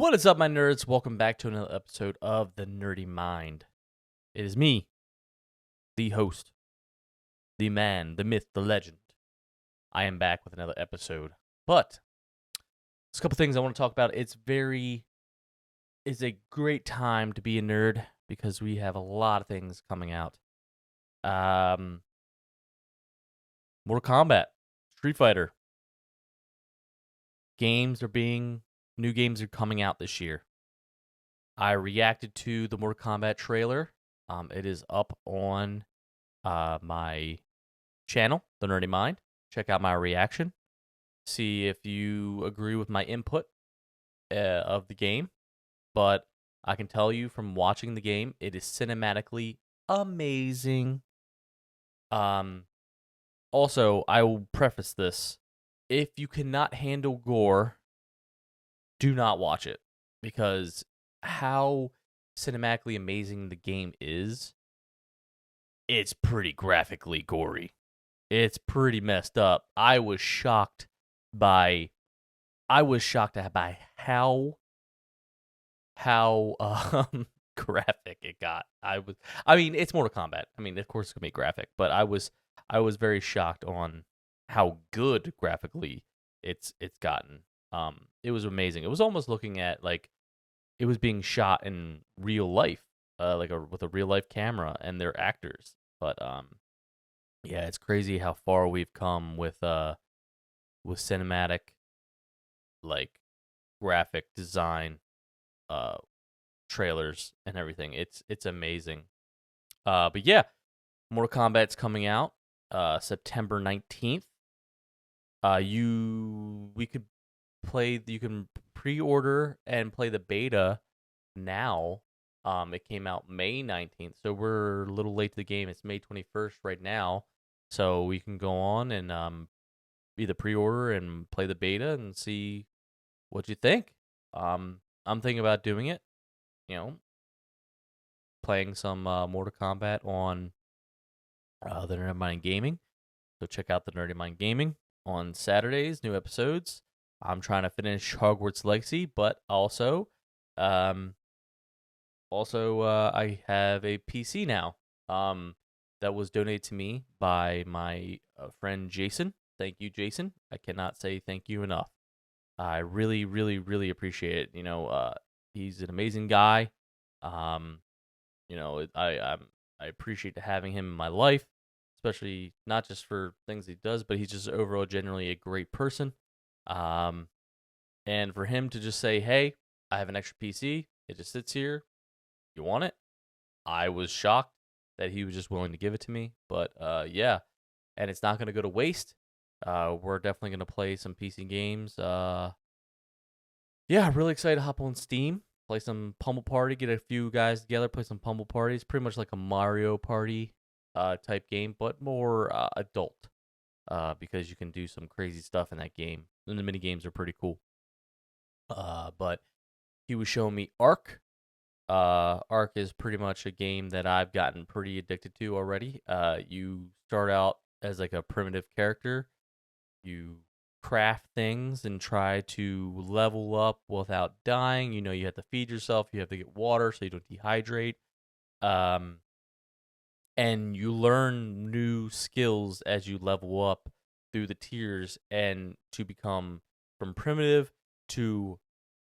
What is up, my nerds? Welcome back to another episode of The Nerdy Mind. It is me, the host, the man, the myth, the legend. I am back with another episode. But there's a couple things I want to talk about. It's a great time to be a nerd because we have a lot of things coming out. Mortal Kombat, Street Fighter. New games are coming out this year. I reacted to the Mortal Kombat trailer. It is up on my channel, The Nerdy Mind. Check out my reaction. See if you agree with my input of the game. But I can tell you from watching the game, it is cinematically amazing. Also, I will preface this. If you cannot handle gore, do not watch it. Because how cinematically amazing the game is, it's pretty graphically gory. It's pretty messed up. I was shocked by how graphic it got. I mean, it's Mortal Kombat. I mean, of course it's gonna be graphic, but I was very shocked on how good graphically it's gotten. It was amazing. It was almost looking at like it was being shot in real life, with a real life camera and their actors. But yeah, it's crazy how far we've come with cinematic, like graphic design, trailers and everything. It's amazing. But yeah, Mortal Kombat's coming out September 19th. You can pre-order and play the beta now. It came out May 19th, so we're a little late to the game. It's May 21st right now, so we can go on and either pre-order and play the beta and see what you think. I'm thinking about doing it, playing some Mortal Kombat on the Nerdy Mind Gaming. So check out the Nerdy Mind Gaming on Saturdays, new episodes. I'm trying to finish Hogwarts Legacy, but also, I have a PC now. That was donated to me by my friend Jason. Thank you, Jason. I cannot say thank you enough. I really, really, really appreciate it. He's an amazing guy. I appreciate having him in my life, especially not just for things he does, but he's just overall generally a great person. And for him to just say, "Hey, I have an extra PC. It just sits here. You want it?" I was shocked that he was just willing to give it to me. But yeah, and it's not going to go to waste. We're definitely going to play some PC games. Yeah, really excited to hop on Steam, play some Pummel Party, get a few guys together, play some Pummel Party. It's pretty much like a Mario Party type game, but more adult. Because you can do some crazy stuff in that game. And the mini games are pretty cool. But he was showing me Ark. Ark is pretty much a game that I've gotten pretty addicted to already. You start out as like a primitive character. You craft things and try to level up without dying. You have to feed yourself. You have to get water so you don't dehydrate. And you learn new skills as you level up through the tiers and to become from primitive to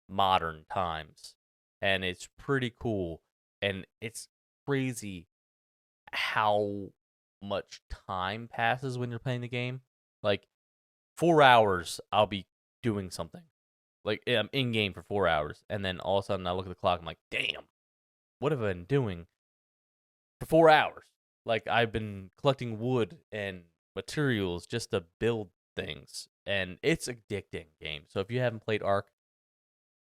modern times. And it's pretty cool. And it's crazy how much time passes when you're playing the game. Like 4 hours, I'll be doing something. Like I'm in game for 4 hours. And then all of a sudden I look at the clock. I'm like, damn, what have I been doing for 4 hours? Like, I've been collecting wood and materials just to build things, and it's addicting game. So if you haven't played Ark,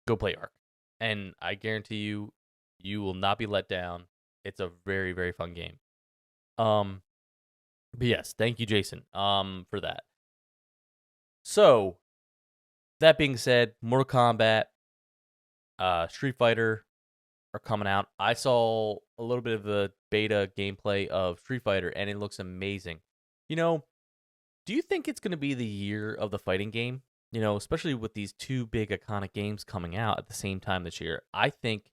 go play Ark, and I guarantee you, you will not be let down. It's a very, very fun game. But yes, thank you, Jason, for that. So, that being said, Mortal Kombat, Street Fighter are coming out. I saw a little bit of the beta gameplay of Street Fighter, and it looks amazing. Do you think it's going to be the year of the fighting game? especially with these two big iconic games coming out at the same time this year, I think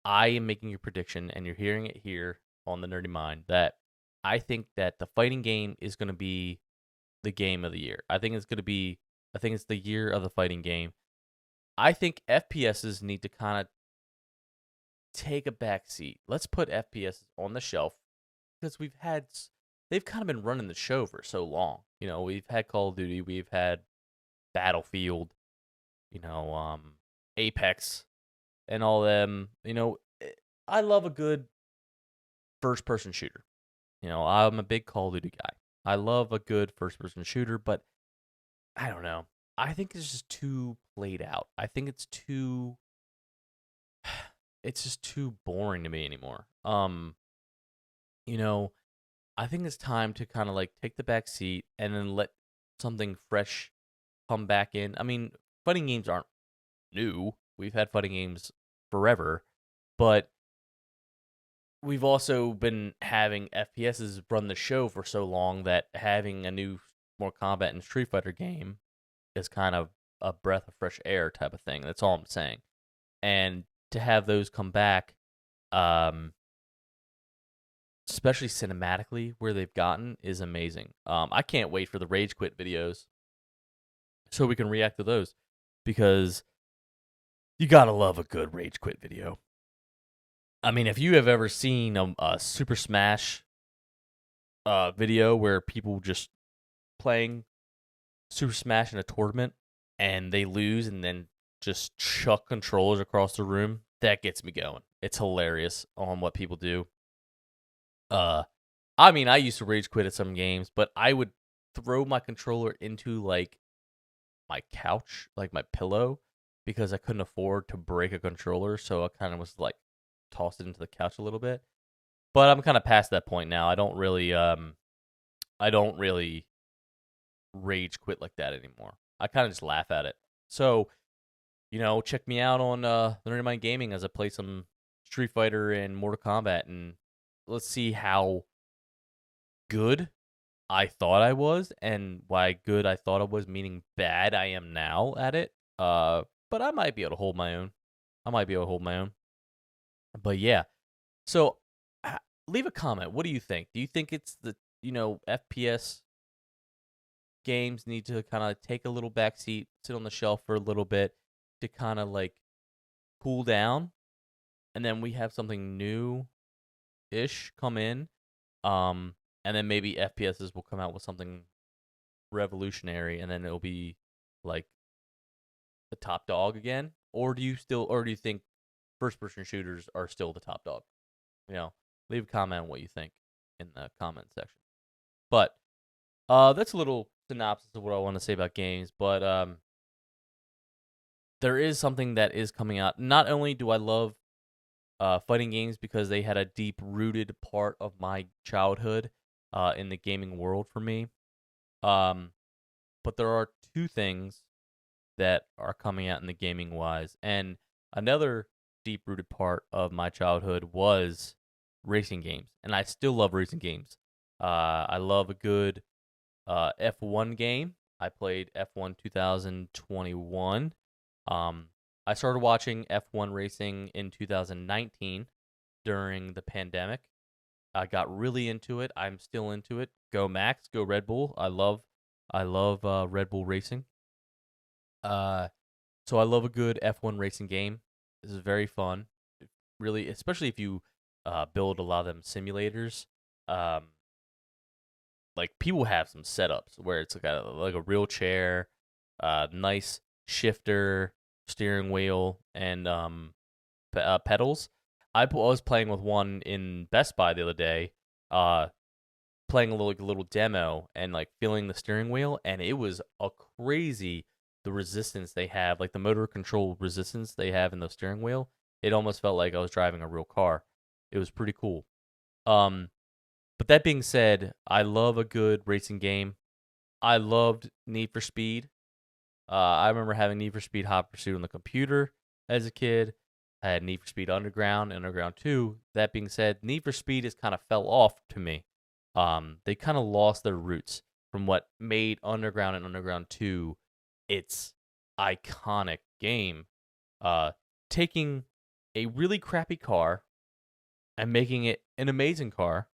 I am making a prediction, and you're hearing it here on the Nerdy Mind, that I think that the fighting game is going to be the game of the year. I think it's the year of the fighting game. I think FPSs need to kind of take a back seat. Let's put FPS on the shelf because they've kind of been running the show for so long. We've had Call of Duty, we've had Battlefield, you know, Apex, and all them. I love a good first person shooter. I'm a big Call of Duty guy. I love a good first person shooter, but I don't know. I think it's just too played out. I think it's just too boring to me anymore. You know, I think it's time to kind of like take the back seat and then let something fresh come back in. I mean, fighting games aren't new. We've had fighting games forever, but we've also been having FPSs run the show for so long that having a new Mortal Kombat and Street Fighter game is kind of a breath of fresh air type of thing. That's all I'm saying. And to have those come back, um, especially cinematically, where they've gotten, is amazing. I can't wait for the Rage Quit videos so we can react to those because you gotta love a good Rage Quit video. I mean, if you have ever seen a Super Smash video where people just playing Super Smash in a tournament and they lose and then just chuck controllers across the room, that gets me going. It's hilarious on what people do. I mean, I used to rage quit at some games, but I would throw my controller into like my couch, like my pillow, because I couldn't afford to break a controller, so I kind of was like tossed it into the couch a little bit. But I'm kind of past that point now. I don't really rage quit like that anymore. I kind of just laugh at it. So, check me out on Learning Mind Gaming as I play some Street Fighter and Mortal Kombat, and let's see how good I thought I was, and why good I thought I was, meaning bad I am now at it. But I might be able to hold my own. But yeah, so leave a comment. What do you think? Do you think it's the FPS games need to kind of take a little backseat, sit on the shelf for a little bit to kind of like cool down, and then we have something new ish come in, and then maybe FPSs will come out with something revolutionary, and then it'll be like the top dog again? Or do you think first person shooters are still the top dog? Leave a comment on what you think in the comment section. But that's a little synopsis of what I want to say about games, but there is something that is coming out. Not only do I love fighting games because they had a deep rooted part of my childhood in the gaming world for me, but there are two things that are coming out in the gaming wise, and another deep rooted part of my childhood was racing games, and I still love racing games. I love a good F1 game. I played F1 2021. I started watching F1 racing in 2019 during the pandemic. I got really into it. I'm still into it. Go Max, go Red Bull. I love Red Bull racing. So I love a good F1 racing game. This is very fun. Really, especially if you build a lot of them simulators. Like people have some setups where it's like a real chair, nice shifter, steering wheel, and pedals. I was playing with one in Best Buy the other day, playing a little demo and like feeling the steering wheel, and it was a crazy the resistance they have, like the motor control resistance they have in the steering wheel. It almost felt like I was driving a real car. It was pretty cool. But that being said, I love a good racing game. I loved Need for Speed. I remember having Need for Speed Hot Pursuit on the computer as a kid. I had Need for Speed Underground and Underground 2. That being said, Need for Speed has kind of fell off to me. They kind of lost their roots from what made Underground and Underground 2 its iconic game, taking a really crappy car and making it an amazing car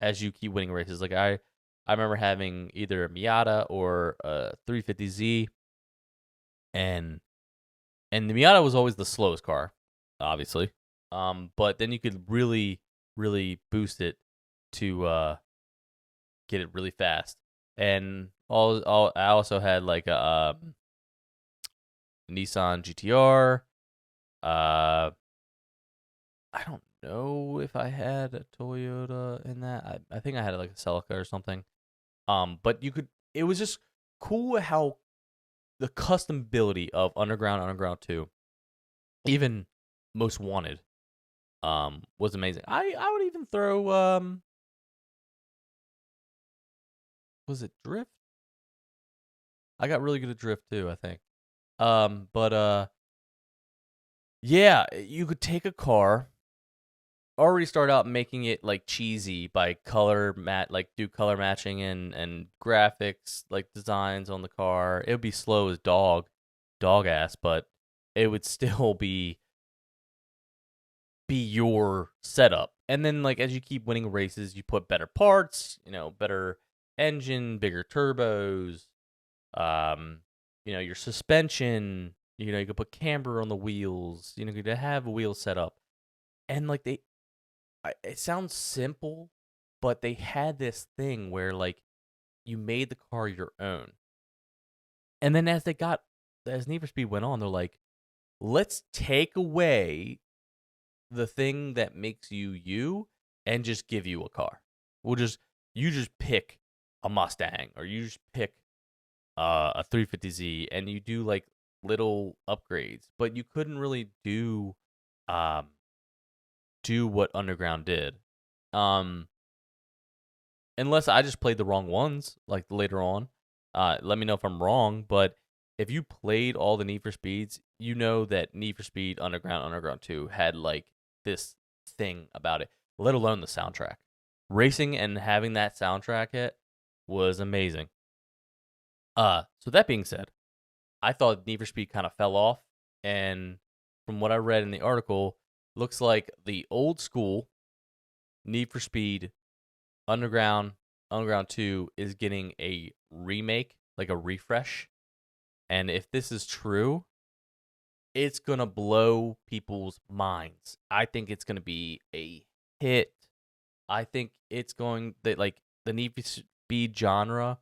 as you keep winning races. Like I remember having either a Miata or a 350Z, and the Miata was always the slowest car, obviously. But then you could really, really boost it to get it really fast. And I also had like a Nissan GTR. I don't know if I had a Toyota in that. I think I had like a Celica or something. But you could. It was just cool how the customability of Underground 2, even Most Wanted, was amazing. I would even throw was it Drift? I got really good at Drift too, I think. But yeah, you could take a car, already start out making it like cheesy by like do color matching and graphics, like designs on the car. It would be slow as dog ass, but it would still be your setup. And then like as you keep winning races, you put better parts, better engine, bigger turbos, um, your suspension, you could put camber on the wheels, you could have a wheel set up. And like it sounds simple, but they had this thing where like you made the car your own. And then as Need for Speed went on, they're like, let's take away the thing that makes you you and just give you a car. You just pick a Mustang, or you just pick a 350Z, and you do like little upgrades, but you couldn't really um do what Underground did. Unless I just played the wrong ones like later on. Let me know if I'm wrong, but if you played all the Need for Speeds, you know that Need for Speed Underground 2 had like this thing about it, let alone the soundtrack. Racing and having that soundtrack hit was amazing. So that being said, I thought Need for Speed kind of fell off, and from what I read in the article, looks like the old school Need for Speed Underground 2 is getting a remake, like a refresh. And if this is true, it's going to blow people's minds. I think it's going to be a hit. I think it's going that like the Need for Speed genre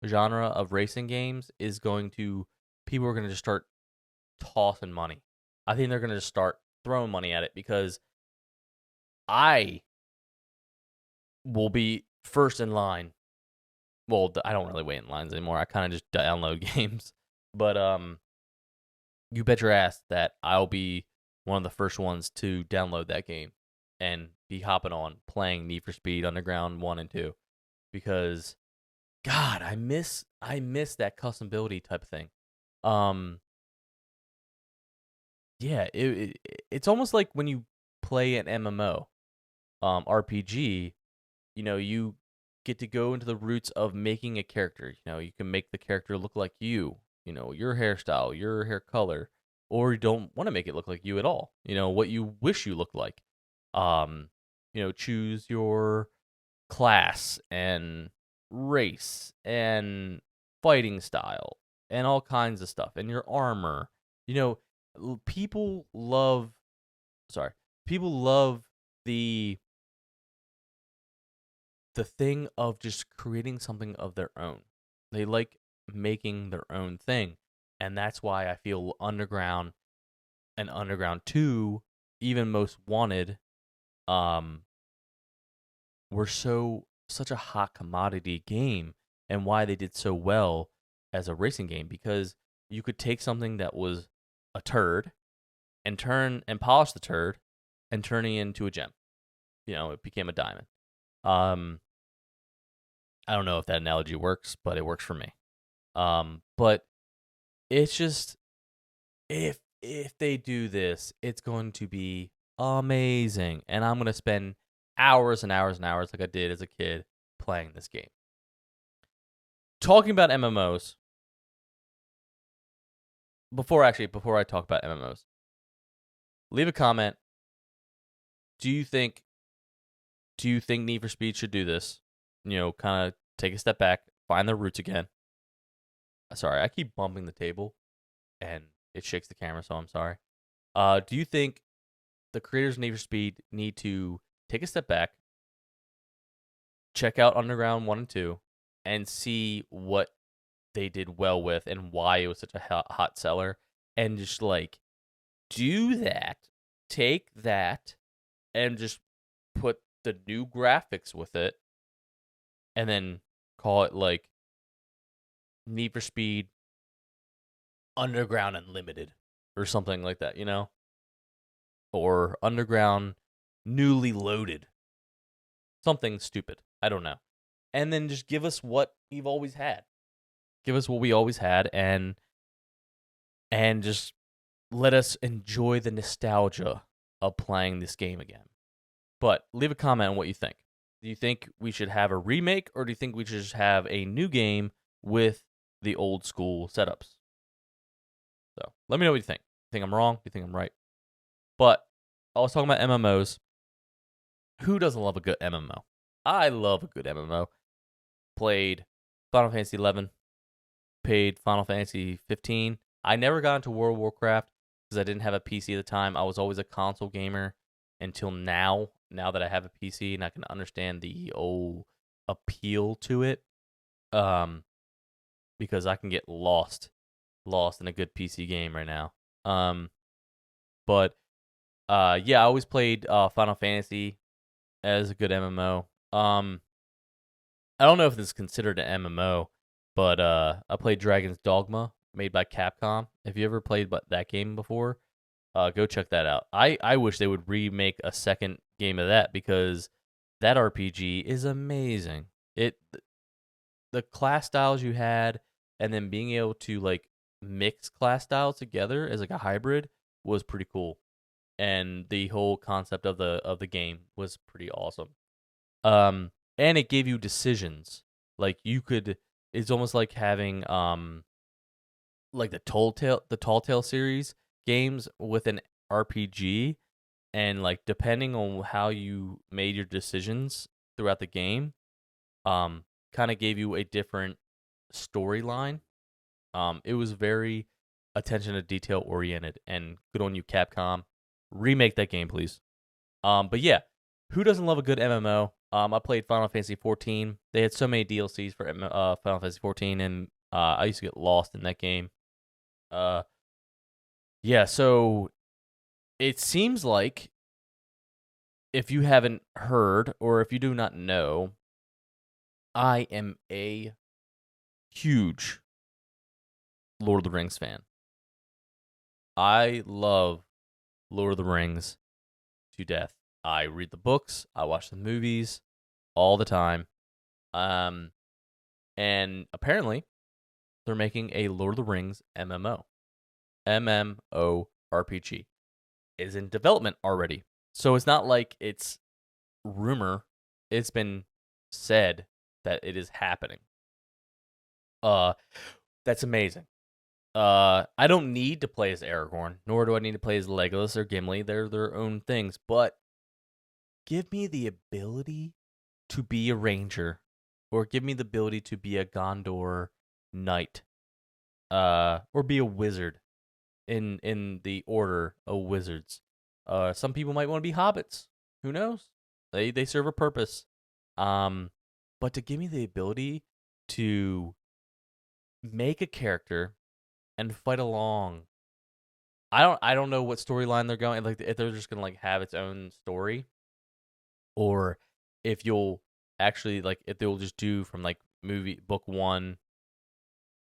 of racing games is going to people are going to just start tossing money. I think they're going to just start throwing money at it because I will be first in line. Well, I don't really wait in lines anymore. I kind of just download games. But you bet your ass that I'll be one of the first ones to download that game and be hopping on playing Need for Speed Underground 1 and 2 because God, I miss that custom ability type of thing. Yeah, it's almost like when you play an MMO RPG, you get to go into the roots of making a character. You can make the character look like you, your hairstyle, your hair color, or you don't want to make it look like you at all. What you wish you looked like. Choose your class and race and fighting style and all kinds of stuff and your armor. You know, people love people love the thing of just creating something of their own. They like making their own thing. And that's why I feel Underground and Underground 2, even Most Wanted, were such a hot commodity game, and why they did so well as a racing game, because you could take something that was a turd and polish the turd and turn it into a gem. It became a diamond. I don't know if that analogy works, but it works for me. But it's just if they do this, it's going to be amazing, and I'm going to spend hours and hours and hours like I did as a kid playing this game. Talking about MMOs, before I talk about MMOs, leave a comment. Do you think Need for Speed should do this? Kind of take a step back, find their roots again. Sorry, I keep bumping the table, and it shakes the camera, so I'm sorry. Do you think the creators of Need for Speed need to take a step back, check out Underground 1 and 2, and see what they did well with and why it was such a hot seller, and just like do that, take that, and just put the new graphics with it, and then call it like Need for Speed Underground Unlimited or something like that, or Underground Newly Loaded, something stupid. I don't know, and then just give us what we've always had. Give us what we always had, and just let us enjoy the nostalgia of playing this game again. But leave a comment on what you think. Do you think we should have a remake, or do you think we should just have a new game with the old school setups? So let me know what you think. You think I'm wrong? Do you think I'm right? But I was talking about MMOs. Who doesn't love a good MMO? I love a good MMO. Played Final Fantasy 11. Played Final Fantasy 15. I never got into World of Warcraft because I didn't have a PC at the time. I was always a console gamer until now. Now that I have a PC and I can understand the old appeal to it, because I can get lost in a good PC game right now. But yeah, I always played Final Fantasy as a good MMO. I don't know if this is considered an MMO, but I played Dragon's Dogma, made by Capcom. If you ever played that game before, go check that out. I wish they would remake a second game of that, because that RPG is amazing. The class styles you had, and then being able to like mix class styles together as like a hybrid was pretty cool. And the whole concept of the game was pretty awesome. And it gave you decisions. Like it's almost like having like the Tall Tale series games with an RPG, and like depending on how you made your decisions throughout the game, kind of gave you a different storyline. It was very attention to detail oriented, and good on you, Capcom. Remake that game, please. But yeah, who doesn't love a good MMO? I played Final Fantasy 14. They had so many DLCs for Final Fantasy 14, and I used to get lost in that game. Yeah, so it seems like, if you haven't heard or if you do not know, I am a huge Lord of the Rings fan. I love Lord of the Rings to death. I read the books, I watch the movies all the time. And apparently they're making a Lord of the Rings MMO. MMORPG is in development already. So it's not like it's rumor. It's been said that it is happening. That's amazing. I don't need to play as Aragorn, nor do I need to play as Legolas or Gimli. They're their own things, but give me the ability to be a ranger, or give me the ability to be a Gondor knight, or be a wizard in the order of wizards. Some people might want to be hobbits. Who knows? They serve a purpose. But to give me the ability to make a character and fight along. I don't know what storyline they're going, like if they're just gonna like have its own story, or if you'll actually like if they'll just do from like movie book 1,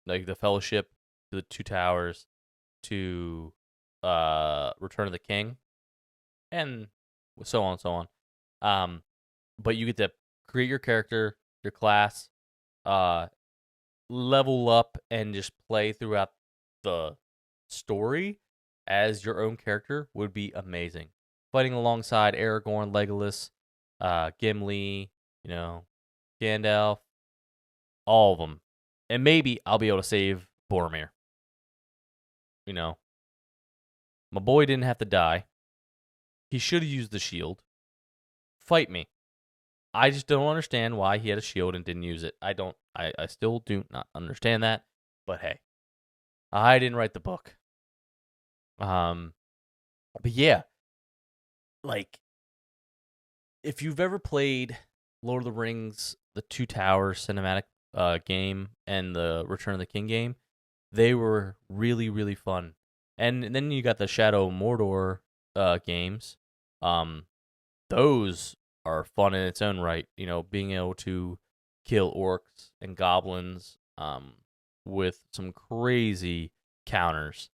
like the Fellowship to the Two Towers to Return of the King, and so on and so on. But you get to create your character, your class, level up, and just play throughout the story as your own character would be amazing. Fighting alongside Aragorn, Legolas, Gimli, Gandalf, all of them. And maybe I'll be able to save Boromir. you know, my boy didn't have to die. He should have used the shield. Fight me. I just don't understand why he had a shield and didn't use it. I still do not understand that. But hey, I didn't write the book. But yeah, like, if you've ever played Lord of the Rings, the Two Towers cinematic game and the Return of the King game, they were really, really fun. And then you got the Shadow of Mordor games. Those are fun in its own right. You know, being able to kill orcs and goblins with some crazy counters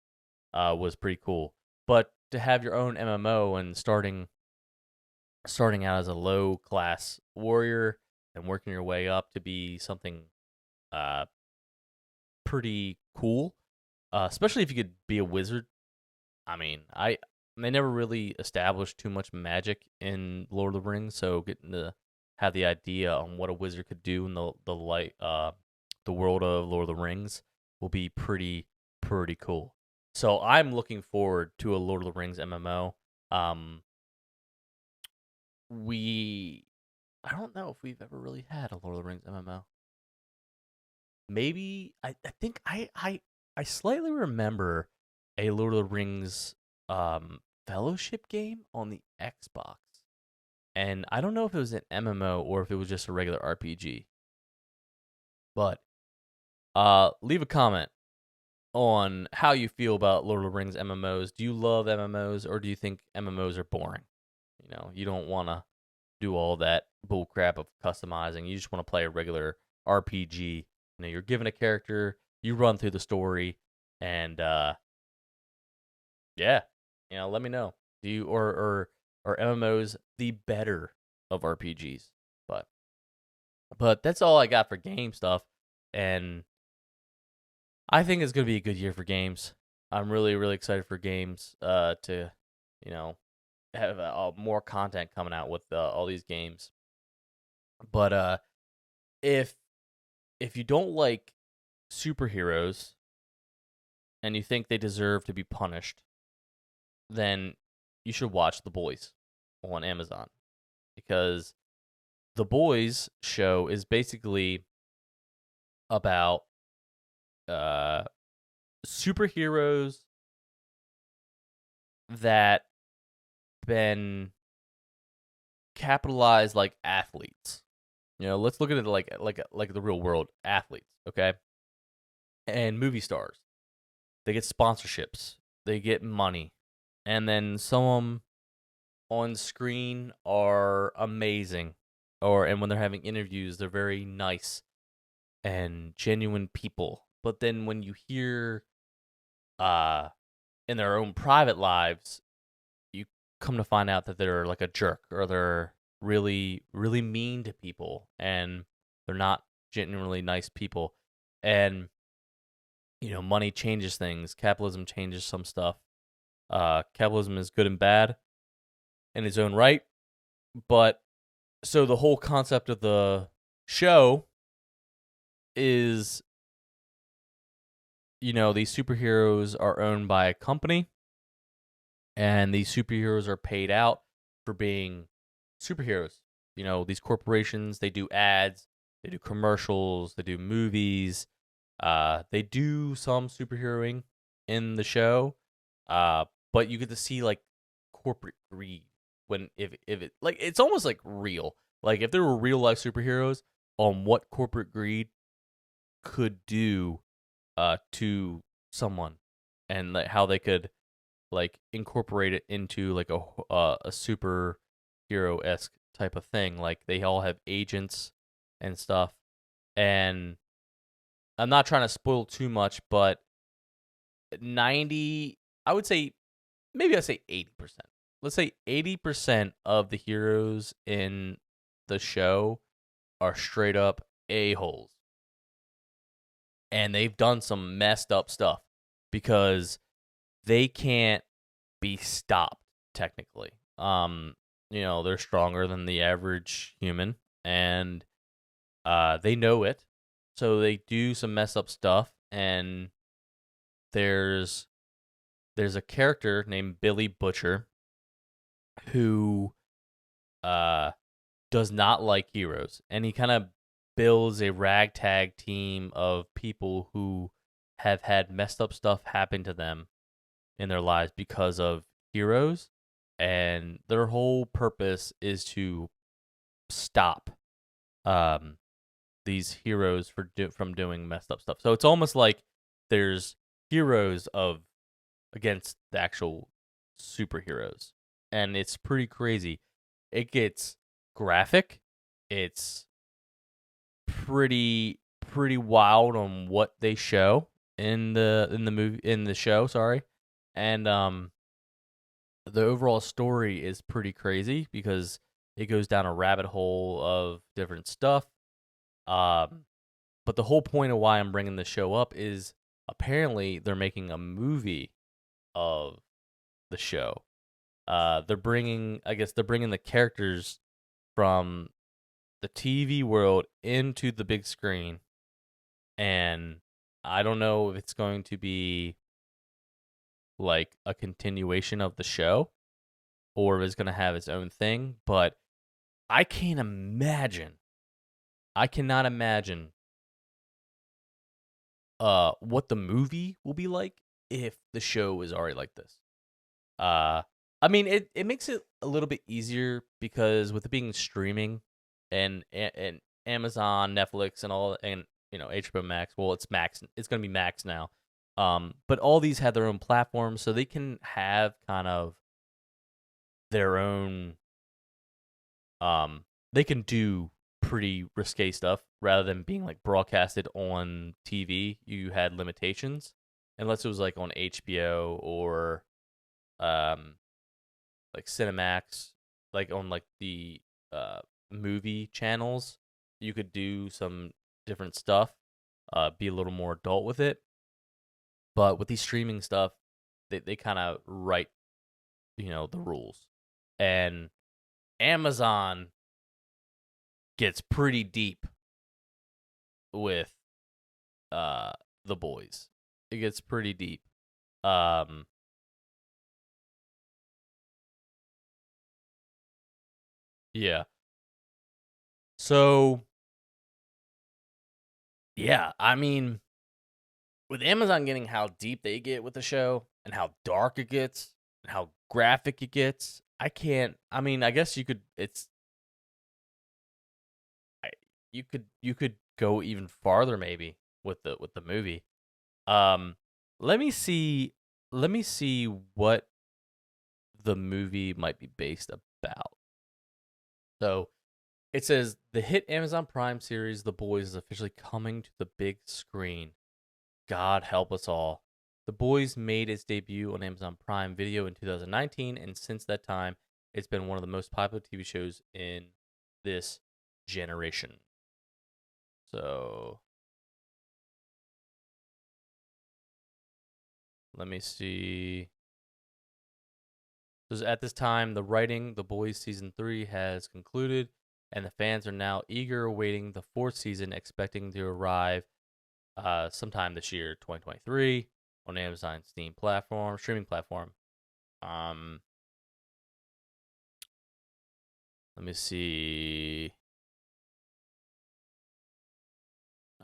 was pretty cool. But to have your own MMO and starting out as a low class warrior and working your way up to be something uh, pretty cool, especially if you could be a wizard. I mean, they never really established too much magic in Lord of the Rings, so getting to have the idea on what a wizard could do in the world of Lord of the Rings will be pretty cool. So I'm looking forward to a Lord of the Rings MMO. I don't know if we've ever really had a Lord of the Rings MMO. Maybe I think I slightly remember a Lord of the Rings Fellowship game on the Xbox. And I don't know if it was an MMO or if it was just a regular RPG. But leave a comment on how you feel about Lord of the Rings MMOs. Do you love MMOs or do you think MMOs are boring? You know, you don't want to do all that bull crap of customizing. You just want to play a regular RPG. You know, you're given a character, you run through the story, and yeah, you know, let me know. Do you or MMOs the better of RPGs? But that's all I got for game stuff, and I think it's gonna be a good year for games. I'm really excited for games to, you know, have more content coming out with all these games. But if you don't like superheroes and you think they deserve to be punished, then you should watch The Boys on Amazon, because The Boys show is basically about uh superheroes that been capitalized like athletes. You know, let's look at it like the real world athletes, okay? And movie stars. They get sponsorships, they get money, and then some of them on screen are amazing. And when they're having interviews, they're very nice and genuine people. But then when you hear uh in their own private lives, you come to find out that they're like a jerk, or they're really mean to people, and they're not genuinely nice people. And you know, money changes things. Capitalism changes some stuff. Capitalism is good and bad in its own right, but so the whole concept of the show is, you know, these superheroes are owned by a company, and these superheroes are paid out for being superheroes. You know, these corporations, they do ads, they do commercials, they do movies, they do some superheroing in the show, but you get to see like corporate greed when if it like it's almost like real. Like if there were real life superheroes on what corporate greed could do to someone, and like how they could like incorporate it into like a superhero esque type of thing. Like they all have agents and stuff, and I'm not trying to spoil too much, but 90, I would say, maybe I say 80%. Let's say 80% of the heroes in the show are straight up a-holes. And they've done some messed up stuff because they can't be stopped technically. You know, they're stronger than the average human, and they know it. So they do some mess up stuff, and there's there's a character named Billy Butcher who uh does not like heroes, and he kind of builds a ragtag team of people who have had messed up stuff happen to them in their lives because of heroes, and their whole purpose is to stop um these heroes from doing messed up stuff. So it's almost like there's heroes of against the actual superheroes, and it's pretty crazy. It gets graphic. It's pretty wild on what they show in the movie in the show. Sorry, and the overall story is pretty crazy because it goes down a rabbit hole of different stuff. Um, but the whole point of why I'm bringing the show up is apparently they're making a movie of the show. I guess they're bringing the characters from the TV world into the big screen, and I don't know if it's going to be like a continuation of the show or if it's going to have its own thing, but I can't imagine. I cannot imagine what the movie will be like if the show is already like this. Uh I mean it makes it a little bit easier because with it being streaming and Amazon, Netflix and all and HBO Max, well it's Max, it's going to be Max now. But all these have their own platforms so they can have kind of their own they can do pretty risque stuff rather than being like broadcasted on TV. You had limitations unless it was like on HBO or um like Cinemax, like on like the movie channels. You could do some different stuff, be a little more adult with it. But with these streaming stuff, they kind of write, the rules. And Amazon gets pretty deep with the boys. It gets pretty deep. Um yeah. So, yeah, I mean, with Amazon getting how deep they get with the show and how dark it gets and how graphic it gets, I can't. I mean, I guess you could. I- you could go even farther maybe with the movie. Um, let me see. Let me see what the movie might be based about. So it says the hit Amazon Prime series The Boys is officially coming to the big screen. God help us all. The Boys made its debut on Amazon Prime Video in 2019, and since that time, it's been one of the most popular TV shows in this generation. So, let me see. So at this time, the writing, The Boys Season 3 has concluded, and the fans are now eager awaiting the fourth season, expecting to arrive sometime this year, 2023, on Amazon Steam platform, streaming platform. Um, Let me see.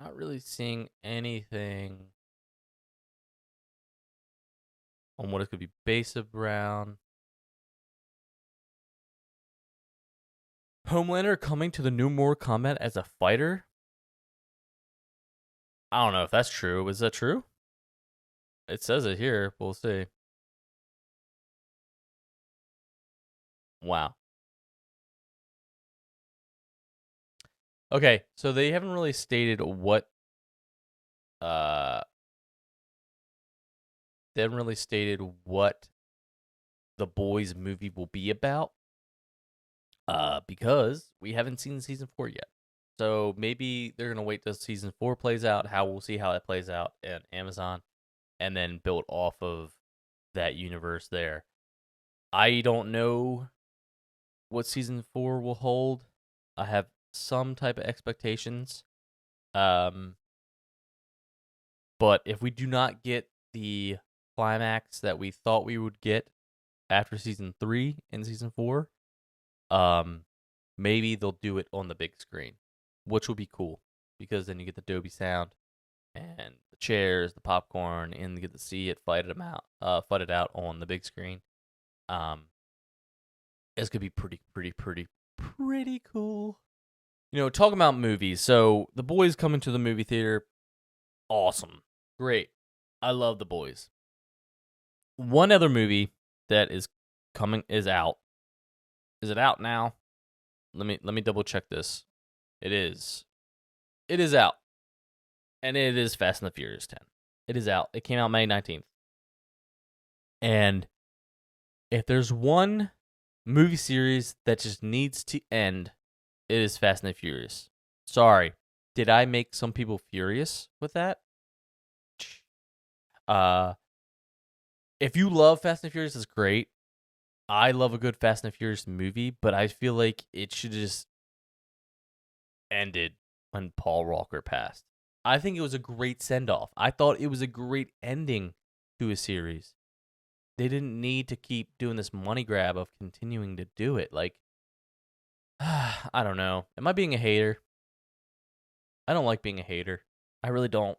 Not really seeing anything on what it could be based around. Homelander coming to the new Mortal Kombat as a fighter? I don't know if that's true. Is that true? It says it here. We'll see. Wow. Okay, so they haven't really stated what uh they haven't really stated what the boys movie will be about. Because we haven't seen season 4 yet. So maybe they're gonna wait till season 4 plays out. How we'll see how it plays out at Amazon, and then build off of that universe there. I don't know what season 4 will hold. I have some type of expectations. Um, but if we do not get the climax that we thought we would get after season 3 and season 4. Maybe they'll do it on the big screen, which will be cool because then you get the Dolby sound and the chairs, the popcorn, and you get to see it fight it out on the big screen. It's gonna be pretty cool. Talking about movies. So The Boys coming to the movie theater. Awesome, great. I love The Boys. One other movie that is coming is out. Is it out now? Let me double check this. It is. It is out. And it is Fast and the Furious 10. It is out. It came out May 19th. And if there's one movie series that just needs to end, it is Fast and the Furious. Sorry. Did I make some people furious with that? If you love Fast and Furious, it's great. I love a good Fast and Furious movie, but I feel like it should have just ended when Paul Walker passed. I think it was a great send-off. I thought it was a great ending to a series. They didn't need to keep doing this money grab of continuing to do it. Like, I don't know. Am I being a hater? I don't like being a hater. I really don't.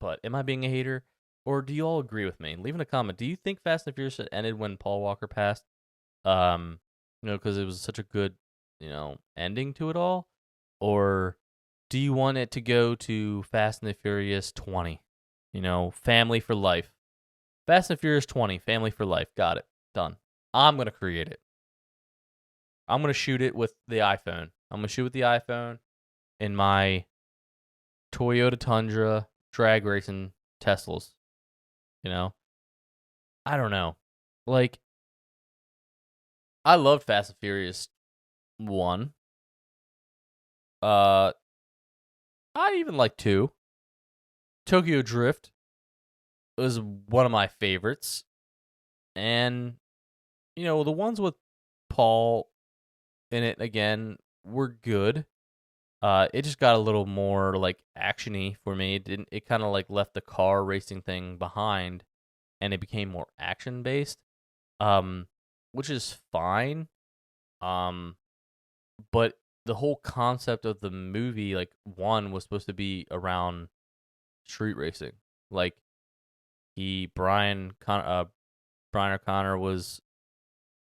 But am I being a hater? Or do you all agree with me? Leave in a comment. Do you think Fast and Furious ended when Paul Walker passed? Because it was such a good, ending to it all? Or do you want it to go to Fast and the Furious 20? Family for life. Fast and Furious 20, family for life. Got it. Done. I'm going to create it. I'm going to shoot it with the iPhone. I'm going to shoot with the iPhone in my Toyota Tundra drag racing Teslas. I don't know. Like, I loved Fast and Furious 1. I even like 2. Tokyo Drift was one of my favorites. And, the ones with Paul in it again were good. It just got a little more like actiony for me. It kind of like left the car racing thing behind and it became more action based. Which is fine. But the whole concept of the movie, like, 1 was supposed to be around street racing. Like, Brian O'Connor was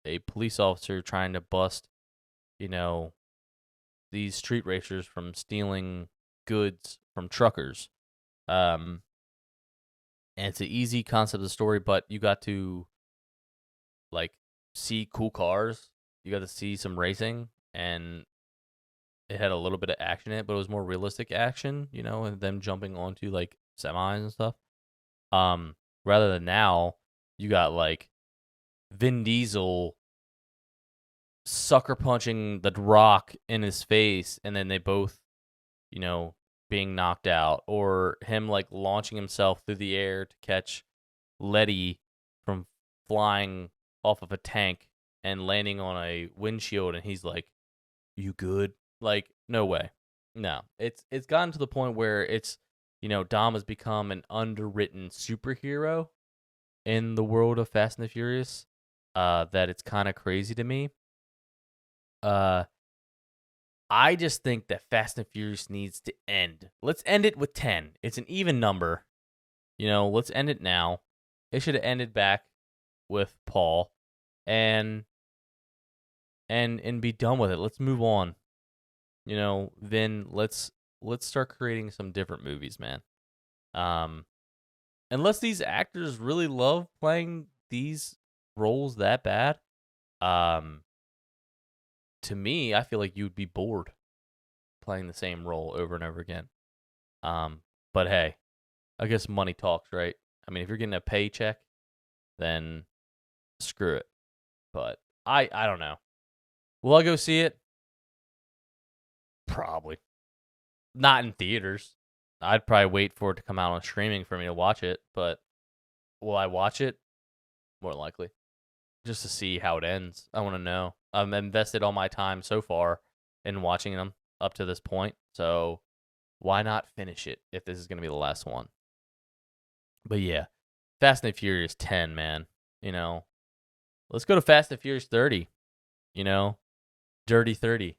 a police officer trying to bust, these street racers from stealing goods from truckers. And it's an easy concept of the story, but you got to, like, see cool cars. You got to see some racing, and it had a little bit of action in it, but it was more realistic action, and them jumping onto, like, semis and stuff. Rather than now, you got, like, Vin Diesel sucker punching the Rock in his face, and then they both, being knocked out, or him, like, launching himself through the air to catch Letty from flying off of a tank and landing on a windshield, and he's like, "You good?" Like, no way. No. It's gotten to the point where it's, Dom has become an underwritten superhero in the world of Fast and the Furious, that it's kind of crazy to me. I just think that Fast and Furious needs to end. Let's end it with 10. It's an even number. Let's end it now. It should have ended back with Paul and be done with it. Let's move on. Then let's start creating some different movies, man. Unless these actors really love playing these roles that bad, to me, I feel like you'd be bored playing the same role over and over again. But hey, I guess money talks, right? I mean, if you're getting a paycheck, then screw it. But I don't know. Will I go see it? Probably. Not in theaters. I'd probably wait for it to come out on streaming for me to watch it, but will I watch it? More than likely. Just to see how it ends. I want to know. I've invested all my time so far in watching them up to this point, so why not finish it if this is going to be the last one? But yeah, Fast and the Furious 10, man. You know, let's go to Fast and Furious 30. You know, Dirty 30.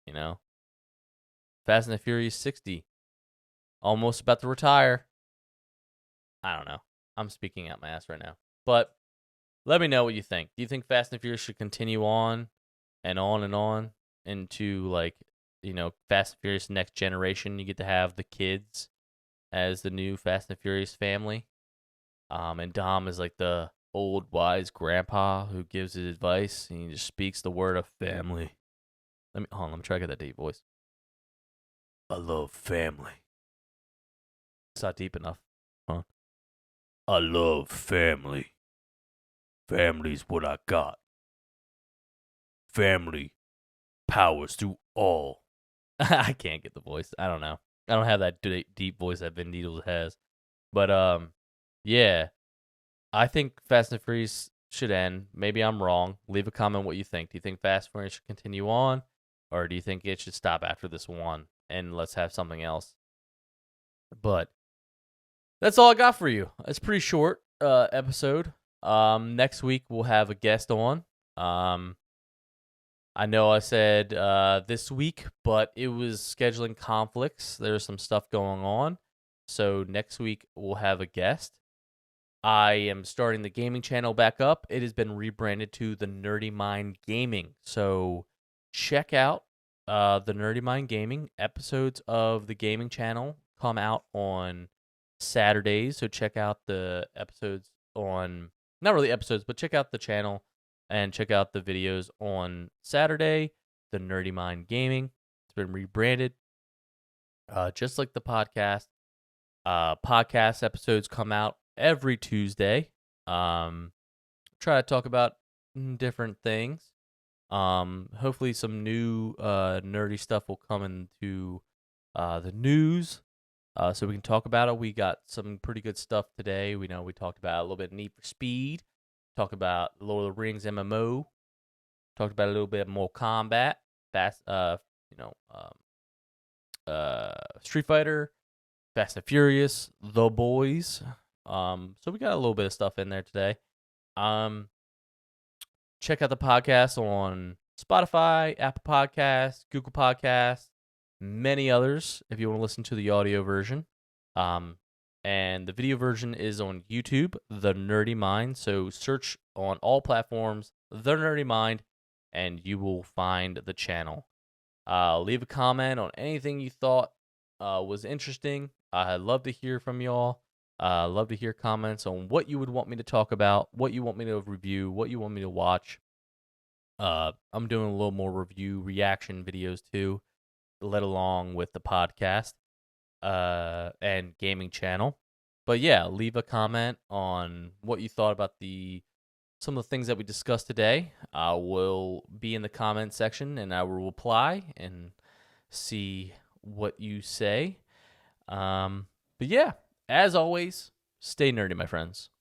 You know, Fast and the Furious 60. Almost about to retire. I don't know. I'm speaking out my ass right now. But let me know what you think. Do you think Fast and Furious should continue on and on into, like, Fast and Furious next generation? You get to have the kids as the new Fast and Furious family. And Dom is like the old wise grandpa who gives his advice and he just speaks the word of family. Let me try to get that deep voice. I love family. It's not deep enough. Huh? I love family. Family's what I got. Family powers through all. I can't get the voice. I don't know. I don't have that deep voice that Vin Diesel has. But yeah, I think Fast and Furious should end. Maybe I'm wrong. Leave a comment what you think. Do you think Fast and Furious should continue on, or do you think it should stop after this one and let's have something else? But that's all I got for you. It's a pretty short episode. Next week we'll have a guest on. I know I said this week, but it was scheduling conflicts. There's some stuff going on. So next week we'll have a guest. I am starting the gaming channel back up. It has been rebranded to the Nerdy Mind Gaming. So check out the Nerdy Mind Gaming. Episodes of the gaming channel come out on Saturdays. So check out the episodes on, not really episodes, but check out the channel and check out the videos on Saturday, the Nerdy Mind Gaming. It's been rebranded, just like the podcast. Podcast episodes come out every Tuesday. Try to talk about different things. Hopefully some new nerdy stuff will come into the news, so we can talk about it. We got some pretty good stuff today. We talked about a little bit of Need for Speed. Talked about Lord of the Rings MMO. Talked about a little bit more combat. Street Fighter, Fast and Furious, The Boys. So we got a little bit of stuff in there today. Check out the podcast on Spotify, Apple Podcasts, Google Podcasts, many others if you want to listen to the audio version. And the video version is on YouTube, The Nerdy Mind. So search on all platforms, The Nerdy Mind, and you will find the channel. Leave a comment on anything you thought was interesting. I'd love to hear from y'all. Love to hear comments on what you would want me to talk about, what you want me to review, what you want me to watch. I'm doing a little more review reaction videos too, let along with the podcast and gaming channel. But yeah, leave a comment on what you thought about some of the things that we discussed today. I will be in the comment section and I will reply and see what you say. But yeah, as always, stay nerdy, my friends.